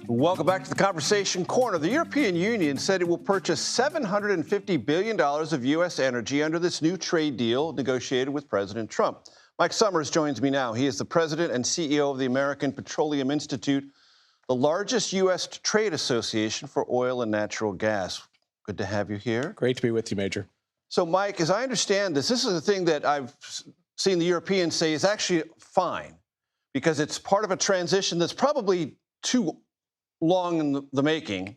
Welcome back to the Conversation Corner. The European Union said it will purchase $750 billion of U.S. energy under this new trade deal negotiated with President Trump. Mike Sommers joins me now. He is the president and CEO of the American Petroleum Institute, the largest U.S. trade association for oil and natural gas. Good to have you here. Great to be with you, Major. So, Mike, as I understand this is a thing that I've seen the Europeans say is actually fine because it's part of a transition that's probably too long in the making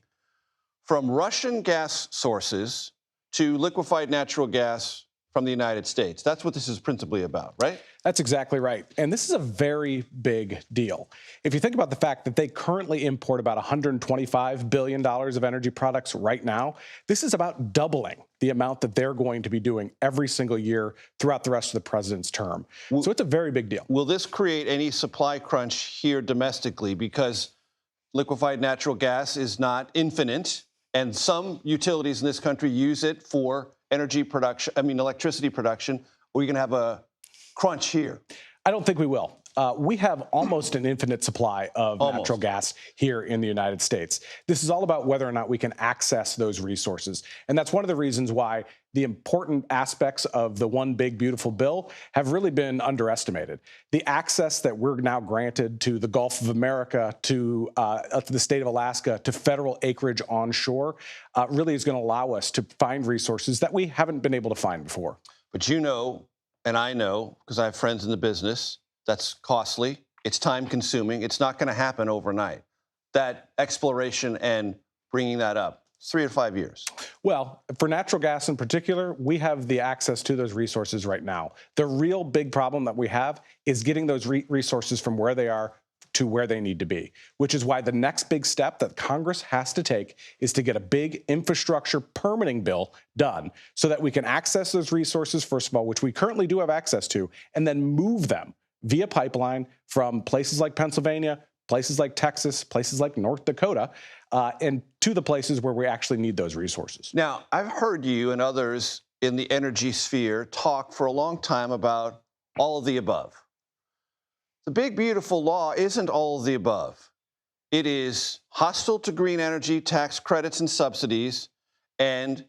from Russian gas sources to liquefied natural gas from the United States. That's what this is principally about, right? That's exactly right. And this is a very big deal. If you think about the fact that they currently import about $125 billion of energy products right now, this is about doubling the amount that they're going to be doing every single year throughout the rest of the president's term. So it's a very big deal. Will this create any supply crunch here domestically? Because liquefied natural gas is not infinite, and some utilities in this country use it for energy production, electricity production. Are we going to have a crunch here? I don't think we will. We have almost an infinite supply of natural gas here in the United States. This is all about whether or not we can access those resources. And that's one of the reasons why the important aspects of the One Big Beautiful Bill have really been underestimated. The access that we're now granted to the Gulf of America, to the state of Alaska, to federal acreage onshore, really is going to allow us to find resources that we haven't been able to find before. But you know, and I know, because I have friends in the business, that's costly, it's time-consuming, it's not going to happen overnight. That exploration and bringing that up, it's 3 to 5 years. Well, for natural gas in particular, we have the access to those resources right now. The real big problem that we have is getting those resources from where they are to where they need to be, which is why the next big step that Congress has to take is to get a big infrastructure permitting bill done so that we can access those resources, first of all, which we currently do have access to, and then move them via pipeline from places like Pennsylvania, places like Texas, places like North Dakota, and to the places where we actually need those resources. Now, I've heard you and others in the energy sphere talk for a long time about all of the above. The big, beautiful law isn't all of the above. It is hostile to green energy, tax credits and subsidies, and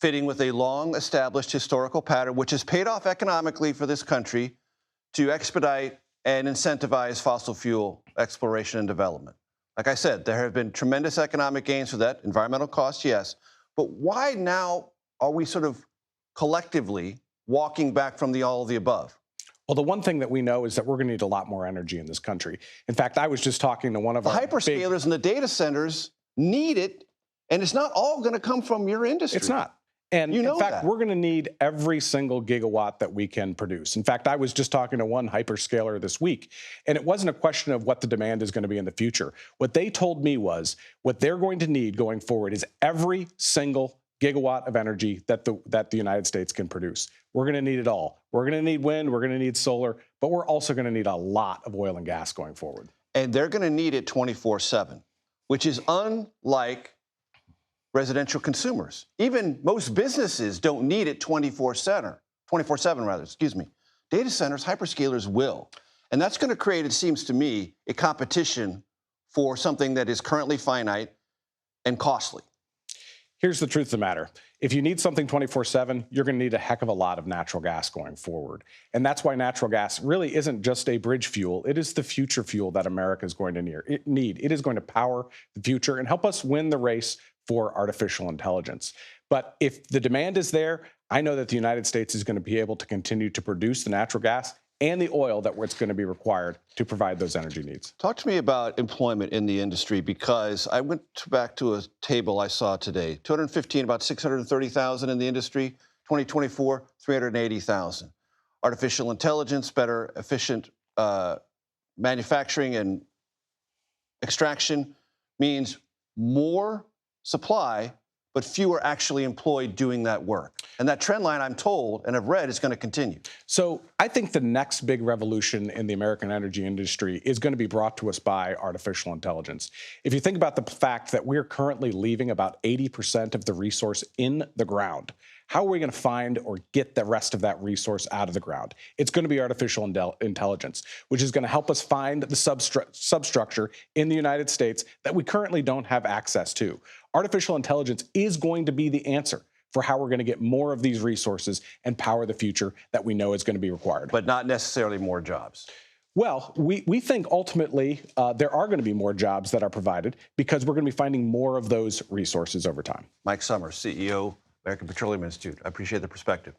fitting with a long-established historical pattern, which has paid off economically for this country to expedite and incentivize fossil fuel exploration and development. Like I said, there have been tremendous economic gains for that, environmental costs, yes. But why now are we sort of collectively walking back from the all of the above? Well, the one thing that we know is that we're going to need a lot more energy in this country. In fact, I was just talking to one of the hyperscalers and the data centers need it, and it's not all going to come from your industry. It's not. And in fact, we're going to need every single gigawatt that we can produce. In fact, I was just talking to one hyperscaler this week, and it wasn't a question of what the demand is going to be in the future. What they told me was what they're going to need going forward is every single gigawatt of energy that the United States can produce. We're going to need it all. We're going to need wind, we're going to need solar, but we're also going to need a lot of oil and gas going forward. And they're going to need it 24/7, which is unlike residential consumers. Even most businesses don't need it 24/7 rather, excuse me. Data centers, hyperscalers will. And that's going to create, it seems to me, a competition for something that is currently finite and costly. Here's the truth of the matter. If you need something 24/7, you're going to need a heck of a lot of natural gas going forward. And that's why natural gas really isn't just a bridge fuel. It is the future fuel that America is going to need. It is going to power the future and help us win the race for artificial intelligence. But if the demand is there, I know that the United States is going to be able to continue to produce the natural gas and the oil that it's going to be required to provide those energy needs. Talk to me about employment in the industry, because I went back to a table I saw today. 215, about 630,000 in the industry. 2024, 380,000. Artificial intelligence, better, efficient manufacturing and extraction means more supply, but fewer actually employed doing that work. And that trend line, I'm told and have read, is going to continue. So I think the next big revolution in the American energy industry is going to be brought to us by artificial intelligence. If you think about the fact that we're currently leaving about 80% of the resource in the ground, How are we going to find or get the rest of that resource out of the ground? It's going to be artificial intelligence, which is going to help us find the substructure in the United States that we currently don't have access to. Artificial intelligence is going to be the answer for how we're going to get more of these resources and power the future that we know is going to be required. But not necessarily more jobs. Well, we think ultimately there are going to be more jobs that are provided because we're going to be finding more of those resources over time. Mike Sommers, CEO, American Petroleum Institute. I appreciate the perspective.